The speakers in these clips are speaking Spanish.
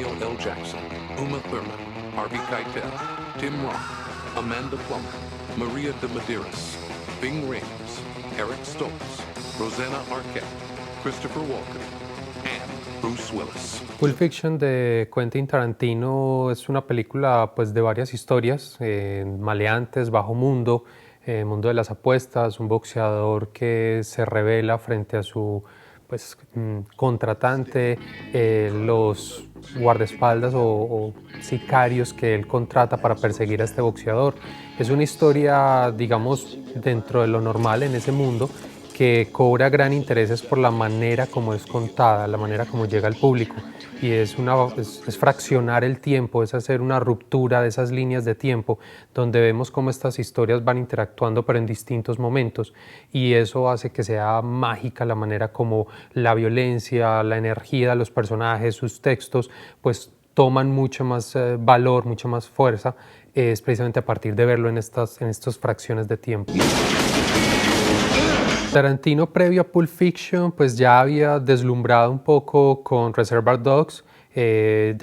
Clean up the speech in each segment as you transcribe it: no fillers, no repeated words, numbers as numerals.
Samuel L. Jackson, Uma Thurman, Harvey Keitel, Tim Roth, Amanda Plummer, Maria de Medeiros, Ving Rhames, Eric Stoltz, Rosanna Arquette, Christopher Walken, and Bruce Willis. Pulp Fiction de Quentin Tarantino es una película pues, de varias historias, maleantes, bajo mundo, mundo de las apuestas, un boxeador que se revela frente a su pues, contratante, los guardaespaldas o sicarios que él contrata para perseguir a este boxeador. Es una historia, digamos, dentro de lo normal en ese mundo, que cobra gran interés por la manera como es contada, la manera como llega al público. Y es fraccionar el tiempo, es hacer una ruptura de esas líneas de tiempo donde vemos cómo estas historias van interactuando pero en distintos momentos, y eso hace que sea mágica la manera como la violencia, la energía de los personajes, sus textos pues toman mucho más valor, mucha más fuerza, es precisamente a partir de verlo en estas fracciones de tiempo. Tarantino, previo a Pulp Fiction, pues ya había deslumbrado un poco con Reservoir Dogs.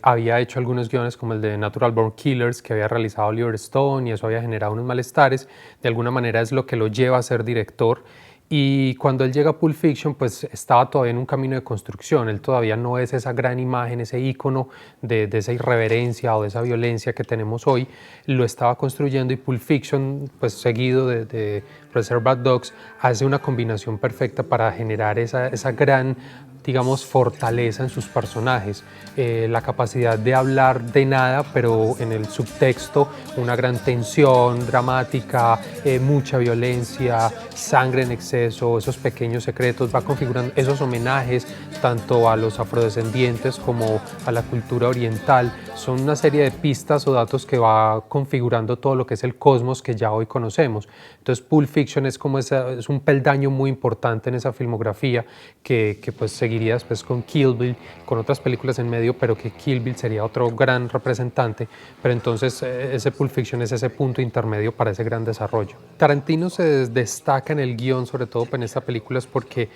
Había hecho algunos guiones como el de Natural Born Killers que había realizado Oliver Stone, y eso había generado unos malestares. De alguna manera es lo que lo lleva a ser director. Y cuando él llega a Pulp Fiction, pues estaba todavía en un camino de construcción. Él todavía no es esa gran imagen, ese ícono de esa irreverencia o de esa violencia que tenemos hoy. Lo estaba construyendo, y Pulp Fiction, pues seguido de Reservoir Dogs, hace una combinación perfecta para generar esa gran, digamos, fortaleza en sus personajes, la capacidad de hablar de nada, pero en el subtexto una gran tensión dramática, mucha violencia, sangre en exceso, esos pequeños secretos, va configurando esos homenajes tanto a los afrodescendientes como a la cultura oriental. Son una serie de pistas o datos que va configurando todo lo que es el cosmos que ya hoy conocemos. Entonces Pulp Fiction es como es un peldaño muy importante en esa filmografía que pues seguiría después con Kill Bill, con otras películas en medio, pero que Kill Bill sería otro gran representante. Pero entonces ese Pulp Fiction es ese punto intermedio para ese gran desarrollo. Tarantino se destaca en el guión, sobre todo en esta película, es porque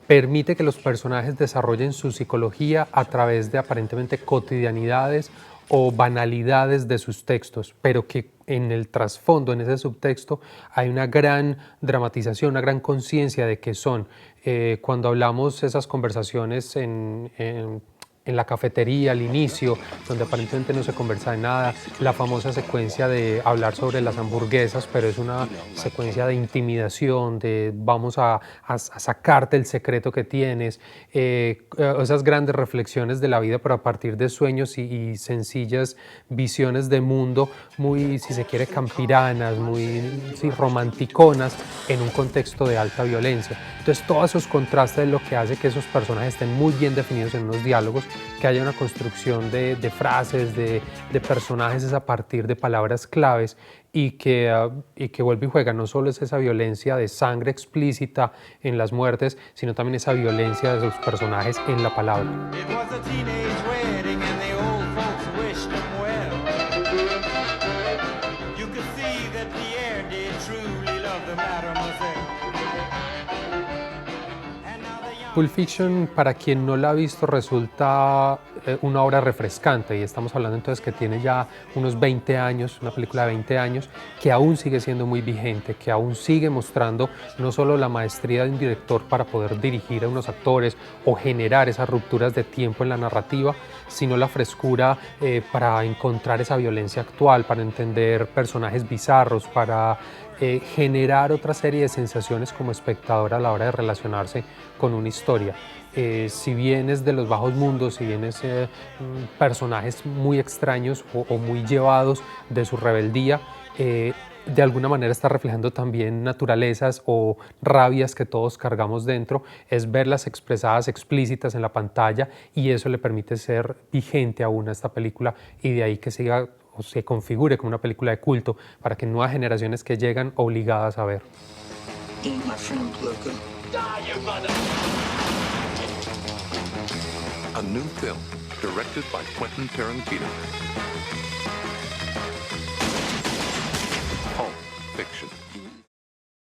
permite que los personajes desarrollen su psicología a través de aparentemente cotidianidades o banalidades de sus textos, pero que en el trasfondo, en ese subtexto, hay una gran dramatización, una gran conciencia de qué son. Cuando hablamos esas conversaciones en la cafetería al inicio, donde aparentemente no se conversa de nada, la famosa secuencia de hablar sobre las hamburguesas, pero es una secuencia de intimidación, de vamos a sacarte el secreto que tienes, esas grandes reflexiones de la vida, pero a partir de sueños y sencillas visiones de mundo, muy, si se quiere, campiranas, muy romanticonas, en un contexto de alta violencia. Entonces todos esos contrastes es lo que hace que esos personajes estén muy bien definidos en unos diálogos, que haya una construcción de frases, de personajes es a partir de palabras claves, y que vuelve y juega. No solo es esa violencia de sangre explícita en las muertes, sino también esa violencia de sus personajes en la palabra. Pulp Fiction, para quien no la ha visto, resulta una obra refrescante, y estamos hablando entonces que tiene ya unos 20 años, una película de 20 años, que aún sigue siendo muy vigente, que aún sigue mostrando no solo la maestría de un director para poder dirigir a unos actores o generar esas rupturas de tiempo en la narrativa, sino la frescura para encontrar esa violencia actual, para entender personajes bizarros, para generar otra serie de sensaciones como espectador a la hora de relacionarse con una historia. Si bien es de los bajos mundos, si bien es personajes muy extraños o muy llevados de su rebeldía, de alguna manera está reflejando también naturalezas o rabias que todos cargamos dentro, es verlas expresadas explícitas en la pantalla, y eso le permite ser vigente aún a esta película, y de ahí que siga o se configure como una película de culto para que nuevas generaciones que llegan obligadas a ver. A new film directed by Quentin Tarantino. Pulp Fiction.